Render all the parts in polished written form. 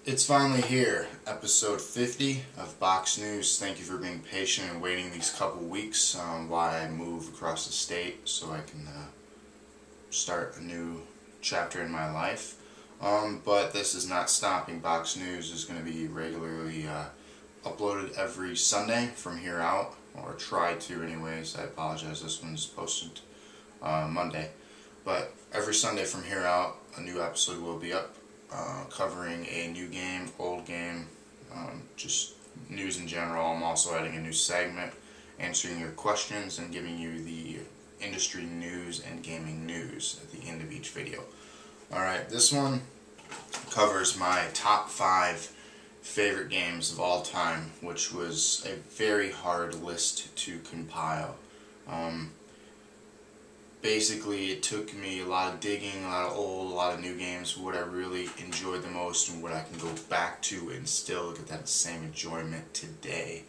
It's finally here, episode 50 of Box News. Thank you for being patient and waiting these couple weeks while I move across the state so I can start a new chapter in my life. But this is not stopping. Box News is going to be regularly uploaded every Sunday from here out, or try to anyways. I apologize, this one's posted Monday. But every Sunday from here out, a new episode will be up. Covering a new game, old game, just news in general. I'm also adding a new segment, answering your questions and giving you the industry news and gaming news at the end of each video. Alright, this one covers my top 5 favorite games of all time, which was a very hard list to compile. Basically, it took me a lot of digging, a lot of old, a lot of new games, what I really enjoyed the most and what I can go back to and still get that same enjoyment today.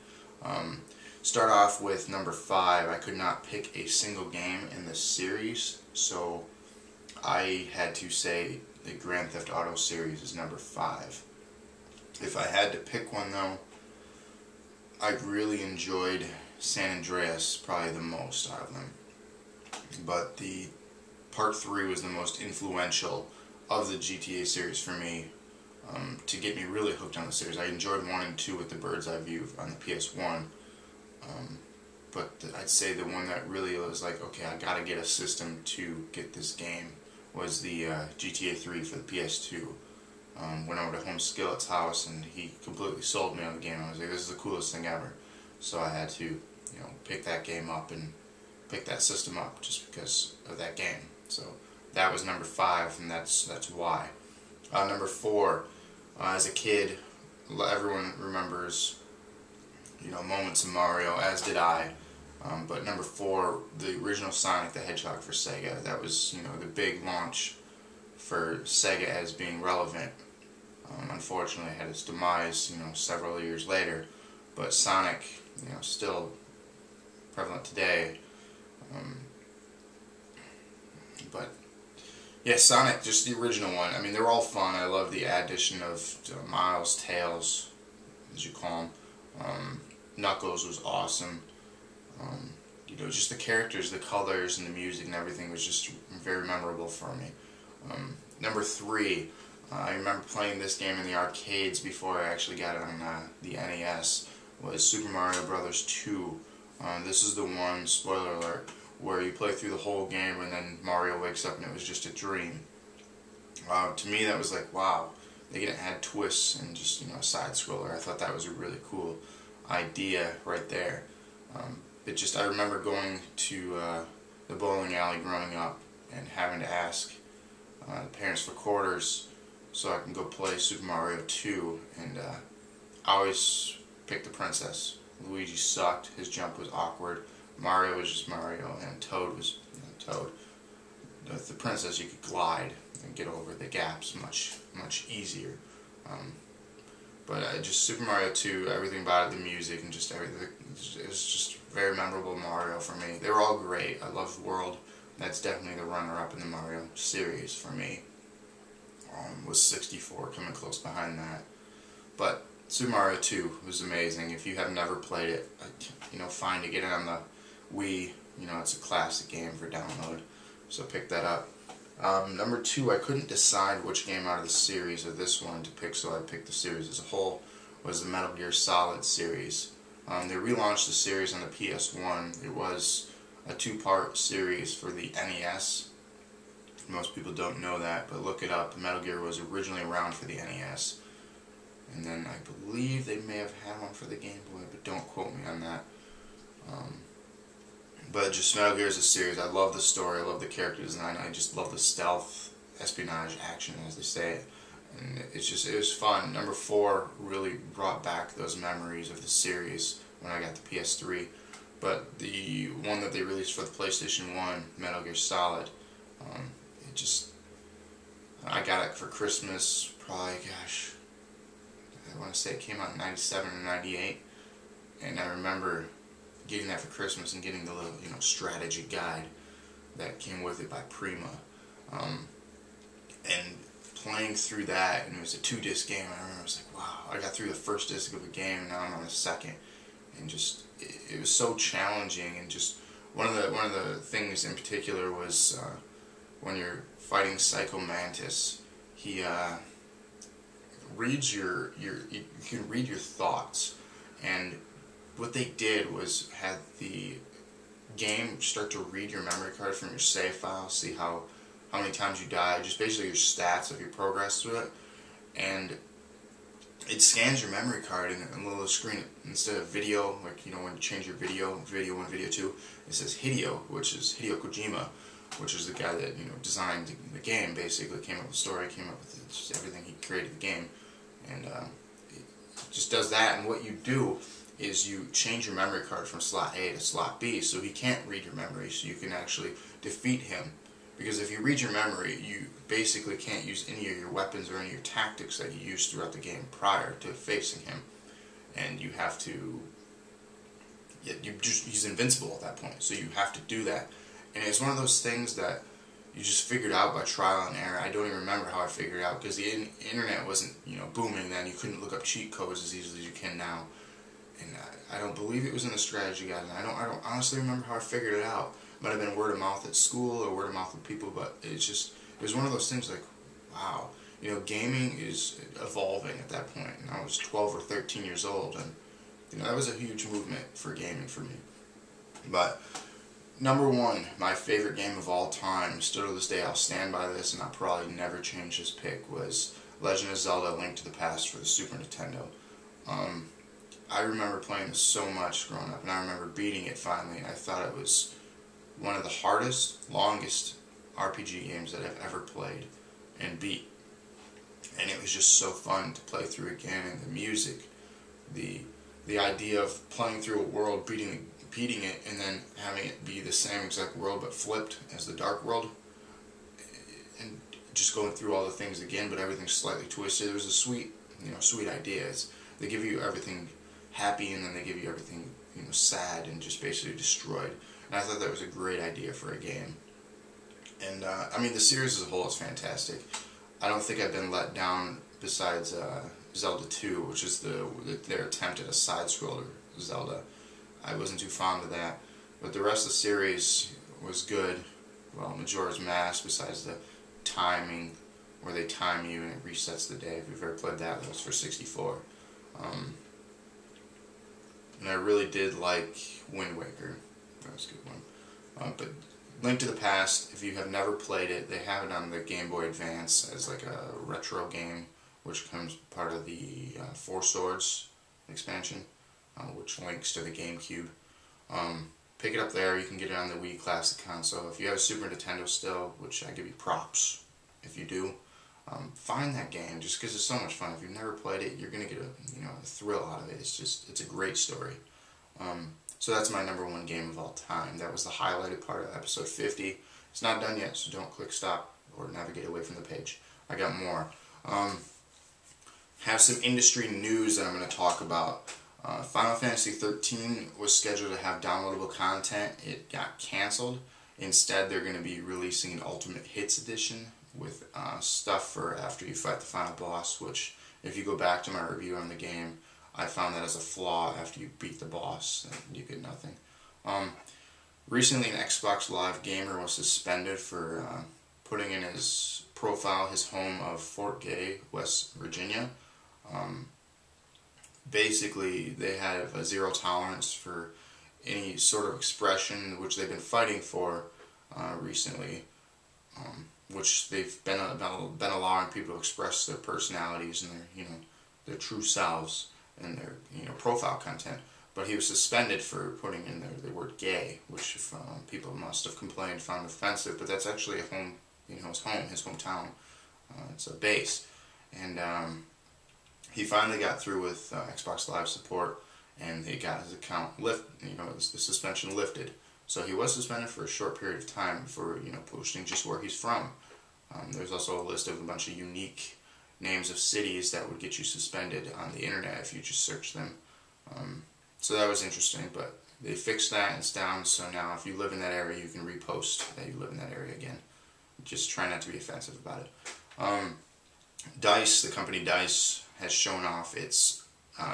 Start off with number 5. I could not pick a single game in this series, so I had to say the Grand Theft Auto series is number 5. If I had to pick one though, I really enjoyed San Andreas probably the most out of them. But the Part 3 was the most influential of the GTA series for me, to get me really hooked on the series. I enjoyed 1 and 2 with the bird's eye view on the PS1, but I'd say the one that really was like, okay, I gotta get a system to get this game, was the GTA 3 for the PS2. Went over to Home Skillet's house and he completely sold me on the game. I was like, this is the coolest thing ever. So I had to, pick that game up and pick that system up just because of that game. So that was number 5, and that's why. Number 4, as a kid, everyone remembers, moments of Mario, as did I. But number 4, the original Sonic the Hedgehog for Sega. That was, the big launch for Sega as being relevant. Unfortunately, it had its demise, several years later. But Sonic, still prevalent today. But yeah, Sonic, just the original one. I mean, they're all fun. I love the addition of Miles, Tails, as you call them. Knuckles was awesome. Just the characters, the colors, and the music and everything was just very memorable for me. Number 3, I remember playing this game in the arcades before I actually got it on the NES, was Super Mario Bros. 2. This is the one, spoiler alert, where you play through the whole game and then Mario wakes up and it was just a dream. To me that was like, wow, they didn't add twists and just, a side scroller. I thought that was a really cool idea right there. I remember going to the bowling alley growing up and having to ask parents for quarters so I can go play Super Mario 2, and I always picked the princess. Luigi sucked, his jump was awkward, Mario was just Mario, and Toad was Toad. With the princess you could glide and get over the gaps much easier. But just Super Mario 2, everything about it, the music and just everything, it was just very memorable Mario for me. They were all great. I love World. That's definitely the runner-up in the Mario series for me. Was 64, coming close behind that. But Super Mario 2 was amazing. If you have never played it, find it, get it on the Wii. It's a classic game for download, so pick that up. Number 2, I couldn't decide which game out of the series of this one to pick, so I picked the series as a whole, was the Metal Gear Solid series. They relaunched the series on the PS1. It was a 2-part series for the NES. Most people don't know that, but look it up. Metal Gear was originally around for the NES. And then I believe they may have had one for the Game Boy, but don't quote me on that. But just Metal Gear is a series. I love the story, I love the character design, I just love the stealth, espionage, action, as they say. And it was fun. Number 4 really brought back those memories of the series when I got the PS3. But the one that they released for the PlayStation 1, Metal Gear Solid, I got it for Christmas, probably, gosh, I want to say it came out in 97 or 98, and I remember getting that for Christmas and getting the little, strategy guide that came with it by Prima, and playing through that, and it was a 2-disc game. I remember I was like, wow, I got through the first disc of a game, and now I'm on the second, and just it was so challenging. And just one of the things in particular was when you're fighting Psycho Mantis, he reads you can read your thoughts, and what they did was had the game start to read your memory card from your save file, see how many times you died, just basically your stats of your progress through it, and it scans your memory card in a little screen. Instead of video, like, you know, when you change your video 1, video 2, it says Hideo, which is Hideo Kojima, which is the guy that, you know, designed the game, basically came up with the story, came up with just everything. He created the game, and it just does that. And what you do is you change your memory card from slot A to slot B, so he can't read your memory, so you can actually defeat him. Because if you read your memory, you basically can't use any of your weapons or any of your tactics that you used throughout the game prior to facing him, and you have to. He's invincible at that point, so you have to do that. And it's one of those things that you just figured out by trial and error. I don't even remember how I figured it out, because the internet wasn't, you know, booming then. You couldn't look up cheat codes as easily as you can now. And I don't believe it was in the strategy guide. And I don't honestly remember how I figured it out. It might have been word of mouth at school or word of mouth with people, but it was one of those things like, wow, you know, gaming is evolving at that point. And I was 12 or 13 years old, and you know, that was a huge movement for gaming for me. But number one, my favorite game of all time, still to this day, I'll stand by this, and I'll probably never change this pick, was Legend of Zelda: Link to the Past for the Super Nintendo. I remember playing this so much growing up, and I remember beating it finally, and I thought it was one of the hardest, longest RPG games that I've ever played and beat. And it was just so fun to play through again, and the music, the idea of playing through a world, beating it, and then having it be the same exact world but flipped as the Dark World, and just going through all the things again, but everything's slightly twisted. It was a sweet idea. They give you everything happy, and then they give you everything, you know, sad and just basically destroyed. And I thought that was a great idea for a game. And I mean, the series as a whole is fantastic. I don't think I've been let down besides Zelda 2, which is their attempt at a side-scroller Zelda. I wasn't too fond of that, but the rest of the series was good. Well, Majora's Mask, besides the timing, where they time you and it resets the day. If you've ever played that, that was for 64. And I really did like Wind Waker. That was a good one. But Link to the Past, if you have never played it, they have it on the Game Boy Advance as like a retro game, which comes part of the Four Swords expansion, which links to the GameCube. Pick it up there. You can get it on the Wii Classic console. If you have a Super Nintendo still, which I give you props if you do, find that game just because it's so much fun. If you've never played it, you're gonna get a thrill out of it. It's a great story. So that's my number one game of all time. That was the highlighted part of episode 50. It's not done yet, so don't click stop or navigate away from the page. I got more. Have some industry news that I'm going to talk about. Final Fantasy 13 was scheduled to have downloadable content. It got canceled. Instead, they're going to be releasing an Ultimate Hits edition with stuff for after you fight the final boss, which, if you go back to my review on the game, I found that as a flaw. After you beat the boss, you get nothing. Recently, an Xbox Live gamer was suspended for putting in his profile his home of Fort Gay, West Virginia. Basically, they have a zero tolerance for any sort of expression, which they've been fighting for recently, which they've been allowing people to express their personalities and their true selves and their profile content. But he was suspended for putting in the word gay, which people must have complained, found offensive. But that's actually his hometown. It's a base, and he finally got through with Xbox Live support, and they got his account the suspension lifted. So he was suspended for a short period of time for posting just where he's from. There's also a list of a bunch of unique names of cities that would get you suspended on the internet if you just search them. So that was interesting, but they fixed that and it's down, so now if you live in that area, you can repost that you live in that area again. Just try not to be offensive about it. DICE, the company DICE, has shown off its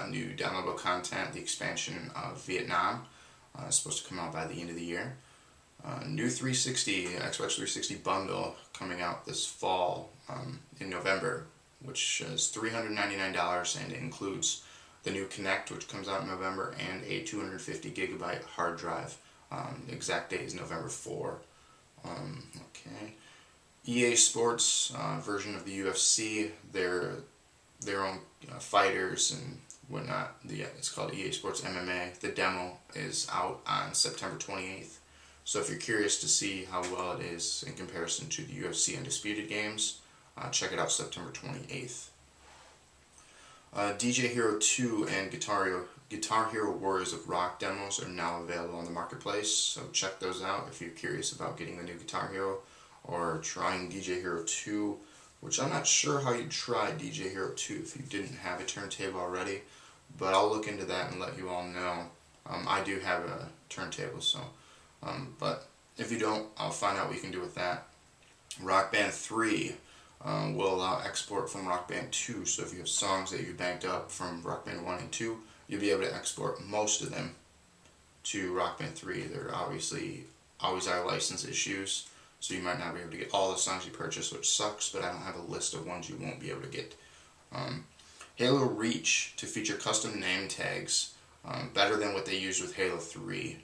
new downloadable content, the expansion of Vietnam. It's supposed to come out by the end of the year. New 360, Xbox 360 bundle coming out this fall in November, which is $399, and it includes the new Kinect, which comes out in November, and a 250 gigabyte hard drive. The exact date is November 4. Okay. EA Sports version of the UFC, their own fighters and whatnot. It's called EA Sports MMA. The demo is out on September 28th. So if you're curious to see how well it is in comparison to the UFC Undisputed games, check it out September 28th. DJ Hero 2 and Guitar Hero Warriors of Rock demos are now available on the marketplace, so check those out if you're curious about getting the new Guitar Hero or trying DJ Hero 2, which I'm not sure how you'd try DJ Hero 2 if you didn't have a turntable already, but I'll look into that and let you all know. I do have a turntable, so but if you don't, I'll find out what you can do with that. Rock Band 3 will allow export from Rock Band 2, so if you have songs that you banked up from Rock Band 1 and 2, you'll be able to export most of them to Rock Band 3. There obviously always are license issues, so you might not be able to get all the songs you purchase, which sucks, but I don't have a list of ones you won't be able to get. Halo Reach to feature custom name tags, better than what they used with Halo 3.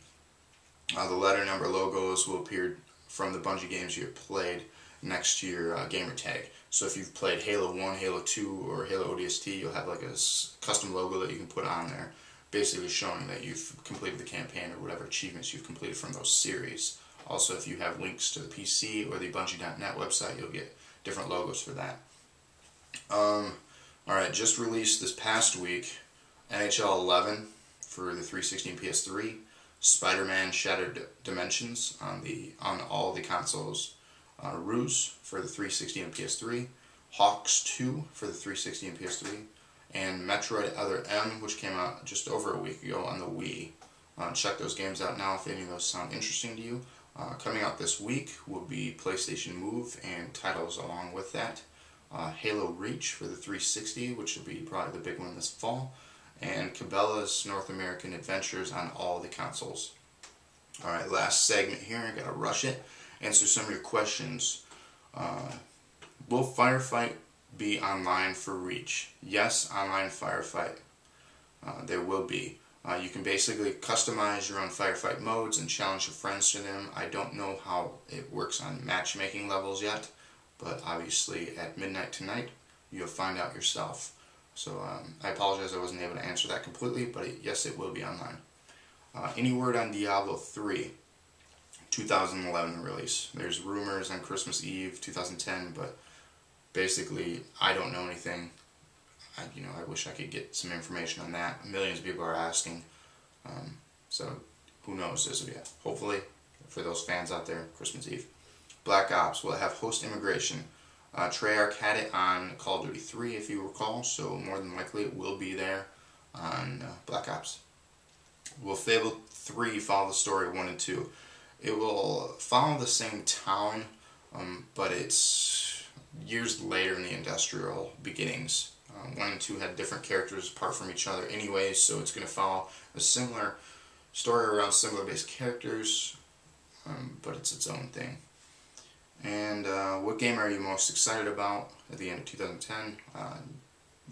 The letter number logos will appear from the Bungie games you have played next to your gamer tag. So if you've played Halo 1, Halo 2, or Halo ODST, you'll have like a custom logo that you can put on there, basically showing that you've completed the campaign or whatever achievements you've completed from those series. Also, if you have links to the PC or the Bungie.net website, you'll get different logos for that. Alright, just released this past week, NHL 11 for the 360 and PS3, Spider-Man Shattered Dimensions on all the consoles, Ruse for the 360 and PS3, Hawks 2 for the 360 and PS3, and Metroid Other M, which came out just over a week ago on the Wii. Check those games out now if any of those sound interesting to you. Coming out this week will be PlayStation Move and titles along with that. Halo Reach for the 360, which will be probably the big one this fall, and Cabela's North American Adventures on all the consoles. Alright, last segment here, I gotta rush it. Answer some of your questions. Will Firefight be online for Reach? Yes, online Firefight. There will be. You can basically customize your own Firefight modes and challenge your friends to them. I don't know how it works on matchmaking levels yet, but obviously at midnight tonight, you'll find out yourself. So I apologize I wasn't able to answer that completely, but yes, it will be online. Any word on Diablo 3? 2011 release. There's rumors on Christmas Eve 2010, but basically I don't know anything. I wish I could get some information on that. Millions of people are asking, so who knows this will be. Hopefully, for those fans out there, Christmas Eve. Black Ops will have host immigration. Treyarch had it on Call of Duty 3, if you recall, so more than likely it will be there on Black Ops. Will Fable 3 follow the story 1 and 2? It will follow the same town, but it's years later in the industrial beginnings. 1 and 2 had different characters apart from each other anyway, so it's going to follow a similar story around similar based characters, but it's its own thing. And what game are you most excited about at the end of 2010?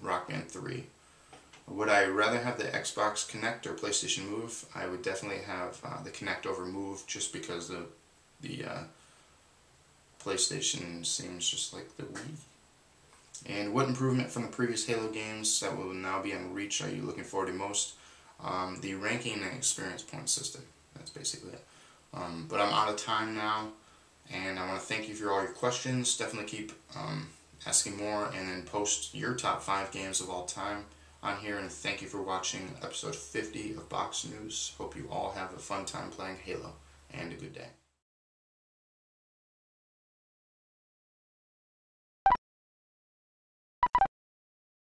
Rock Band 3. Would I rather have the Xbox Kinect or PlayStation Move? I would definitely have the Kinect over Move, just because the PlayStation seems just like the Wii. And what improvement from the previous Halo games that will now be on Reach are you looking forward to most? The ranking and experience point system. That's basically it. But I'm out of time now, and I want to thank you for all your questions. Definitely keep asking more, and then post your top 5 games of all time on here. And thank you for watching episode 50 of Box News. Hope you all have a fun time playing Halo, and a good day.